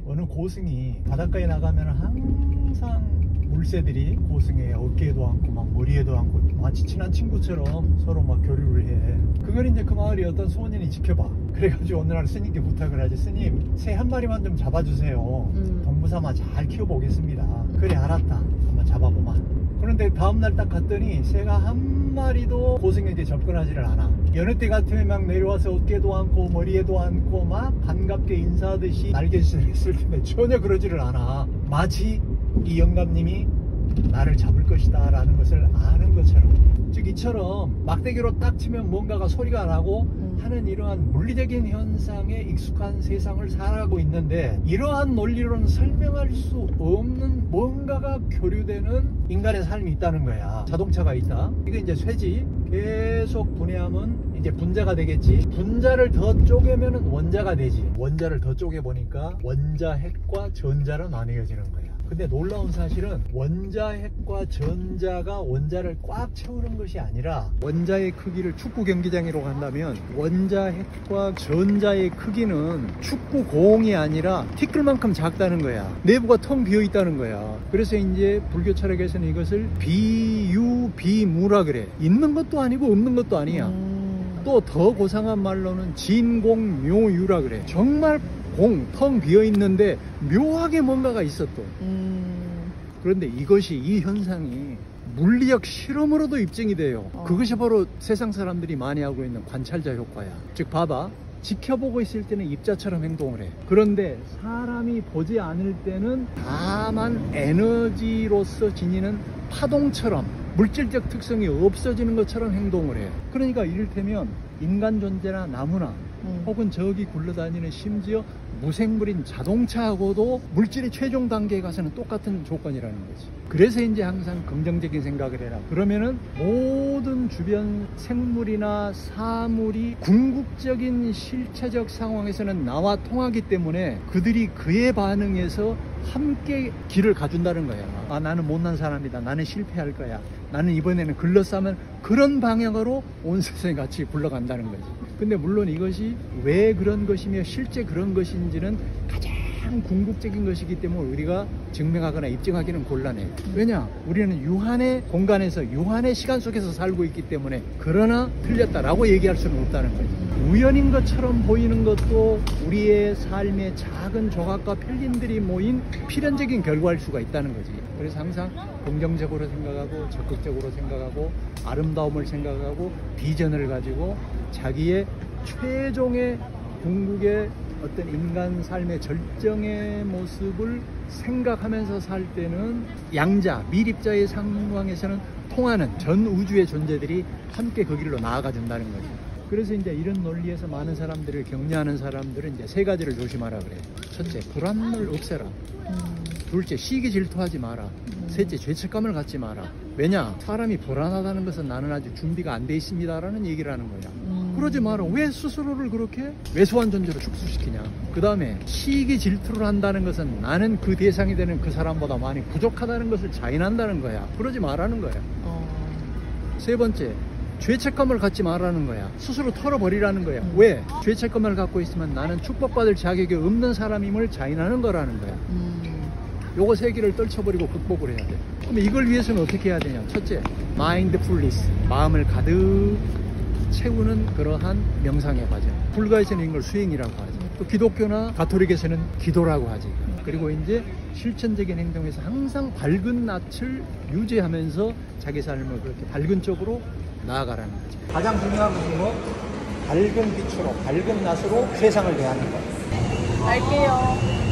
어느 고승이 바닷가에 나가면 항상 물새들이 고승의 어깨에도 앉고 막 머리에도 앉고 마치 친한 친구처럼 서로 막 교류를 해. 그걸 이제 그 마을이 어떤 소년이 지켜봐. 그래가지고 어느 날 스님께 부탁을 하지. 스님, 새 한 마리만 좀 잡아주세요. 동무삼아 잘 키워보겠습니다. 그래, 알았다. 한번 잡아보마. 그런데 다음날 딱 갔더니 새가 한 마리도 고승에게 접근하지를 않아. 여느 때 같으면 막 내려와서 어깨도 앉고 머리에도 앉고 막 반갑게 인사하듯이 날개짓을 했을 텐데 전혀 그러지를 않아. 마치 이 영감님이 나를 잡을 것이다 라는 것을 아는 것처럼, 즉 이처럼 막대기로 딱 치면 뭔가가 소리가 나고 하는 이러한 물리적인 현상에 익숙한 세상을 살아가고 있는데, 이러한 논리로는 설명할 수 없는 뭔가가 교류되는 인간의 삶이 있다는 거야. 자동차가 있다. 이게 이제 쇠지. 계속 분해하면 이제 분자가 되겠지. 분자를 더 쪼개면 원자가 되지. 원자를 더 쪼개보니까 원자핵과 전자로 나뉘어지는 거야. 근데 놀라운 사실은 원자핵과 전자가 원자를 꽉 채우는 것이 아니라, 원자의 크기를 축구 경기장으로 간다면 원자핵과 전자의 크기는 축구공이 아니라 티끌만큼 작다는 거야. 내부가 텅 비어 있다는 거야. 그래서 이제 불교 철학에서는 이것을 비유비무라 그래. 있는 것도 아니고 없는 것도 아니야. 또 더 고상한 말로는 진공묘유라 그래. 정말 텅 비어 있는데 묘하게 뭔가가 있어 또. 그런데 이것이, 이 현상이 물리학 실험으로도 입증이 돼요. 그것이 바로 세상 사람들이 많이 하고 있는 관찰자 효과야. 즉 봐봐, 지켜보고 있을 때는 입자처럼 행동을 해. 그런데 사람이 보지 않을 때는 다만 에너지로서 지니는 파동처럼, 물질적 특성이 없어지는 것처럼 행동을 해. 그러니까 이를테면 인간 존재나 나무나 혹은 저기 굴러다니는 심지어 무생물인 자동차하고도 물질의 최종 단계에 가서는 똑같은 조건이라는 거지. 그래서 이제 항상 긍정적인 생각을 해라. 그러면은 모든 주변 생물이나 사물이 궁극적인 실체적 상황에서는 나와 통하기 때문에 그들이 그에 반응해서 함께 길을 가준다는 거야. 아, 나는 못난 사람이다. 나는 실패할 거야. 나는 이번에는 글러싸면, 그런 방향으로 온 세상이 같이 굴러간다는 거지. 근데 물론 이것이 왜 그런 것이며 실제 그런 것인지는 가장 궁극적인 것이기 때문에 우리가 증명하거나 입증하기는 곤란해. 왜냐? 우리는 유한의 공간에서, 유한의 시간 속에서 살고 있기 때문에. 그러나 틀렸다라고 얘기할 수는 없다는 거지. 우연인 것처럼 보이는 것도 우리의 삶의 작은 조각과 필름들이 모인 필연적인 결과일 수가 있다는 거지. 그래서 항상 긍정적으로 생각하고 적극적으로 생각하고 아름다움을 생각하고 비전을 가지고 자기의 최종의 궁극의 어떤 인간 삶의 절정의 모습을 생각하면서 살 때는 양자, 미립자의 상황에서는 통하는 전 우주의 존재들이 함께 그 길로 나아가 준다는 거죠. 그래서 이제 이런 논리에서 많은 사람들을 격려하는 사람들은 이제 세 가지를 조심하라 그래. 첫째, 불안을 없애라. 둘째, 시기 질투하지 마라. 셋째, 죄책감을 갖지 마라. 왜냐? 사람이 불안하다는 것은 나는 아직 준비가 안 돼 있습니다 라는 얘기를 하는 거야. 그러지 마라. 왜 스스로를 그렇게 왜소한 존재로 축소시키냐. 그 다음에 시기 질투를 한다는 것은 나는 그 대상이 되는 그 사람보다 많이 부족하다는 것을 자인한다는 거야. 그러지 말라는 거야. 세 번째, 죄책감을 갖지 말라는 거야. 스스로 털어버리라는 거야. 왜? 죄책감을 갖고 있으면 나는 축복받을 자격이 없는 사람임을 자인하는 거라는 거야. 요거 세 개를 떨쳐버리고 극복을 해야 돼. 그럼 이걸 위해서는 어떻게 해야 되냐. 첫째, 마인드풀리스, 마음을 가득 채우는 그러한 명상의 과정. 불가에서는 이걸 수행이라고 하죠. 또 기독교나 가톨릭에서는 기도라고 하지. 그리고 이제 실천적인 행동에서 항상 밝은 낯을 유지하면서 자기 삶을 그렇게 밝은 쪽으로 나아가라는 거죠. 가장 중요한 것은 뭐? 밝은 빛으로, 밝은 낯으로 세상을 대하는 것. 갈게요.